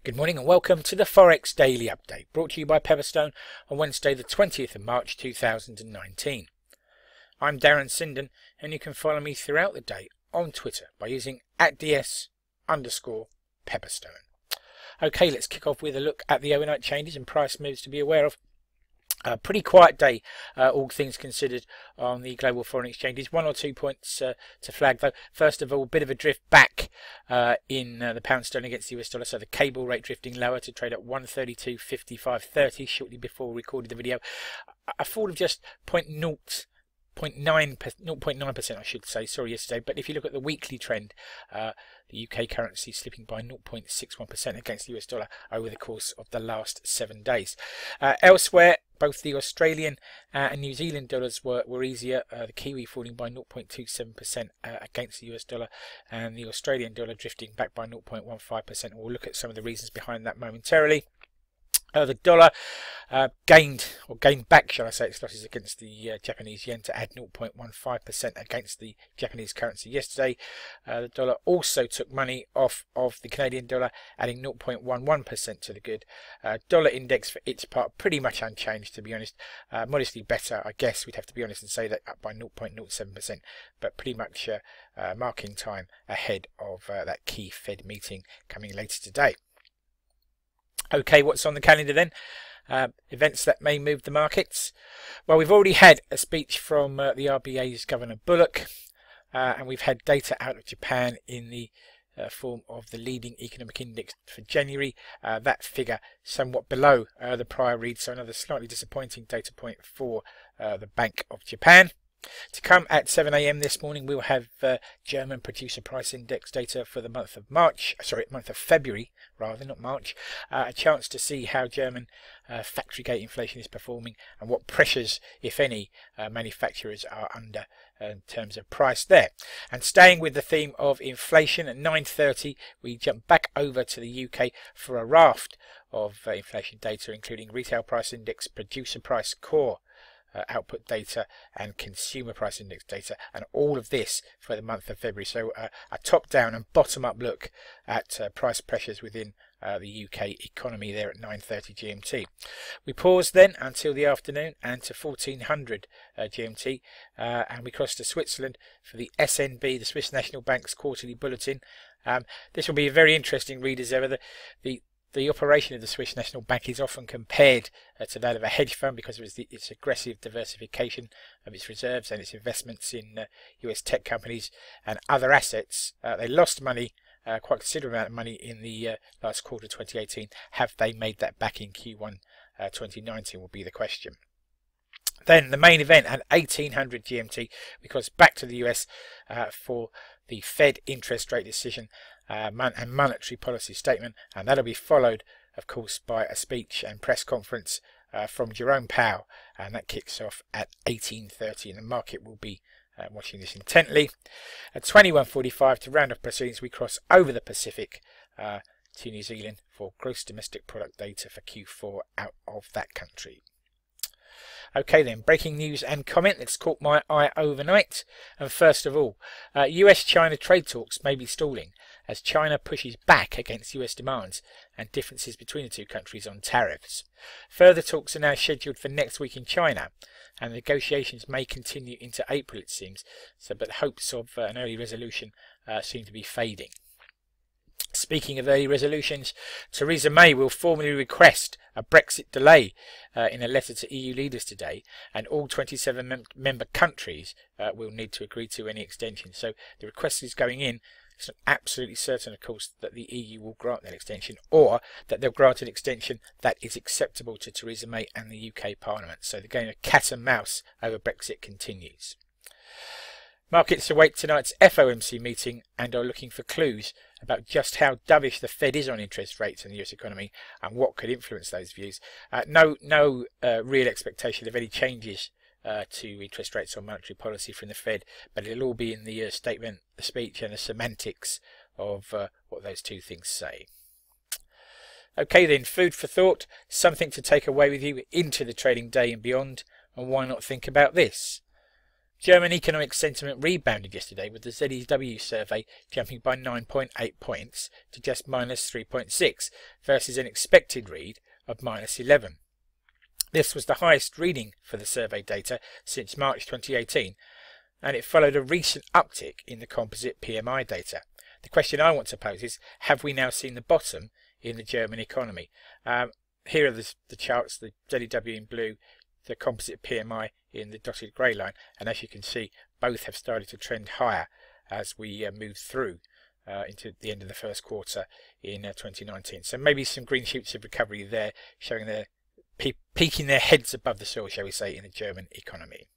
Good morning and welcome to the Forex Daily Update, brought to you by Pepperstone on Wednesday the 20th of March 2019. I'm Darren Sinden and you can follow me throughout the day on Twitter by using @DS_Pepperstone. Okay, let's kick off with a look at the overnight changes and price moves to be aware of. A pretty quiet day, all things considered, on the global foreign exchanges. 1 or 2 points to flag, though. First of all, a bit of a drift back in the pound sterling against the US dollar. So the cable rate drifting lower to trade at 132.55.30 shortly before we recorded the video. A fall of just 0.9%, I should say, yesterday. But if you look at the weekly trend, the UK currency slipping by 0.61% against the US dollar over the course of the last 7 days. Elsewhere, both the Australian and New Zealand dollars were easier. The Kiwi falling by 0.27% against the US dollar, and the Australian dollar drifting back by 0.15%. We'll look at some of the reasons behind that momentarily. The dollar gained back, shall I say, its losses against the Japanese yen to add 0.15% against the Japanese currency yesterday. The dollar also took money off of the Canadian dollar, adding 0.11% to the good. Dollar index for its part pretty much unchanged, to be honest. Modestly better, I guess we'd have to be honest and say that, up by 0.07%, but pretty much marking time ahead of that key Fed meeting coming later today. Okay, what's on the calendar then? Events that may move the markets. Well, we've already had a speech from the RBA's Governor Bullock, and we've had data out of Japan in the form of the leading economic index for January. That figure somewhat below the prior read, so another slightly disappointing data point for the Bank of Japan. To come at 7 AM this morning, we'll have German producer price index data for the month of February, rather, not March. A chance to see how German factory gate inflation is performing and what pressures, if any, manufacturers are under in terms of price there. And staying with the theme of inflation, at 9:30 we jump back over to the UK for a raft of inflation data, including retail price index, producer price core output data and consumer price index data, and all of this for the month of February. So a top down and bottom up look at price pressures within the UK economy there at 9:30 GMT. We pause then until the afternoon and to 1400 GMT, and we cross to Switzerland for the SNB, the Swiss National Bank's quarterly bulletin. This will be a very interesting read as ever. The operation of the Swiss National Bank is often compared to that of a hedge fund because of its aggressive diversification of its reserves and its investments in US tech companies and other assets. They lost money, quite considerable amount of money, in the last quarter 2018. Have they made that back in Q1 2019 will be the question. Then the main event at 1800 GMT, because back to the US for the Fed interest rate decision and monetary policy statement, and that'll be followed, of course, by a speech and press conference from Jerome Powell, and that kicks off at 18:30, and the market will be watching this intently. At 21:45, to round off proceedings, we cross over the Pacific to New Zealand for gross domestic product data for Q4 out of that country. Okay then, breaking news and comment that's caught my eye overnight. And first of all, US-China trade talks may be stalling as China pushes back against US demands and differences between the two countries on tariffs. Further talks are now scheduled for next week in China, and negotiations may continue into April, it seems, but hopes of an early resolution seem to be fading. Speaking of early resolutions, Theresa May will formally request a Brexit delay in a letter to EU leaders today, and all 27 member countries will need to agree to any extension. So the request is going in. It's not absolutely certain, of course, that the EU will grant that extension, or that they'll grant an extension that is acceptable to Theresa May and the UK Parliament. So the game of cat and mouse over Brexit continues. Markets await tonight's FOMC meeting and are looking for clues about just how dovish the Fed is on interest rates in the US economy and what could influence those views. No real expectation of any changes to interest rates or monetary policy from the Fed, but it'll all be in the statement, the speech and the semantics of what those two things say. Okay then, food for thought, something to take away with you into the trading day and beyond, and why not think about this? German economic sentiment rebounded yesterday with the ZEW survey jumping by 9.8 points to just minus 3.6 versus an expected read of minus 11. This was the highest reading for the survey data since March 2018, and it followed a recent uptick in the composite PMI data. The question I want to pose is, have we now seen the bottom in the German economy? Here are the charts, the ZEW in blue, the composite PMI in the dotted grey line, and as you can see, both have started to trend higher as we move through into the end of the first quarter in 2019. So maybe some green shoots of recovery there, showing their peeking their heads above the soil, shall we say, in the German economy.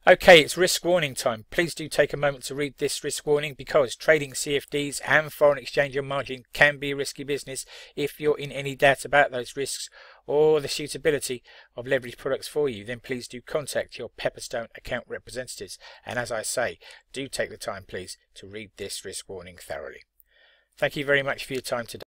Okay, it's risk warning time. Please do take a moment to read this risk warning, because trading CFDs and foreign exchange on margin can be a risky business. If you're in any doubt about those risks or the suitability of leverage products for you, then please do contact your Pepperstone account representatives. And as I say, do take the time, please, to read this risk warning thoroughly. Thank you very much for your time today.